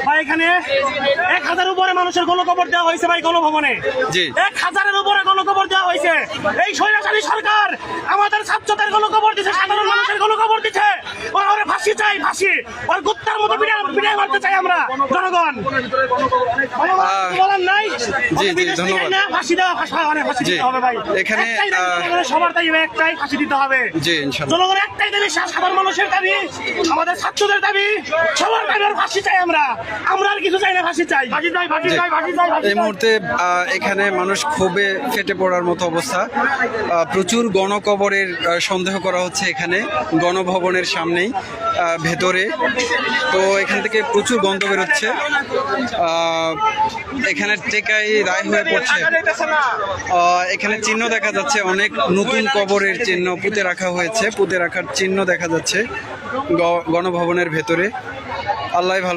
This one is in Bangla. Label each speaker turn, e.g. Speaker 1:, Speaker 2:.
Speaker 1: ভাই এখানে 1000 উপরে মানুষের গণকবর দেওয়া হয়েছে ভাই গণভবনে। 1000-এর উপরে গণকবর দেওয়া হয়েছে। এই স্বৈরাচারী সরকার আমাদের ছাত্রদের গণকবর দিচ্ছে, সাধারণ মানুষের গণকবর দিচ্ছে। ওরা ফাঁসি চাই, ফাঁসি। ওর কুত্তার মতো বিদায় মারতে চাই আমরা জনগণ। বলার নাই।
Speaker 2: জি জি ধন্যবাদ।
Speaker 1: ফাঁসি দেওয়া, ফাঁসি দিতে হবে ভাই।
Speaker 2: এখানে
Speaker 1: সবার দাবি একটাই, ফাঁসি দিতে হবে।
Speaker 2: জি ইনশাআল্লাহ।
Speaker 1: জনগণের একটাই দাবি, সাধারণ মানুষের দাবি, আমাদের ছাত্রদের দাবি, সবার দাবি ফাঁসি চাই। আমরা আর কিছু চাই না, ফাঁসি চাই, ফাঁসি চাই, ফাঁসি চাই, ফাঁসি চাই।
Speaker 2: এই মুহূর্তে এখানে মানুষ ক্ষোভে ফেটে পড়ার মতো অবস্থা। প্রচুর গণকবরের সন্দেহ করা হচ্ছে এখানে গণভবনের সামনেই ভেতরে। তো এখান থেকে প্রচুর গন্ধ বেরোচ্ছে। এখানে টেকাই রায় হয়ে পড়ছে। এখানে চিহ্ন দেখা যাচ্ছে, অনেক নতুন কবরের চিহ্ন পুঁতে রাখা হয়েছে, পুঁতে রাখার চিহ্ন দেখা যাচ্ছে গণভবনের ভেতরে। আল্লাহ ভালো।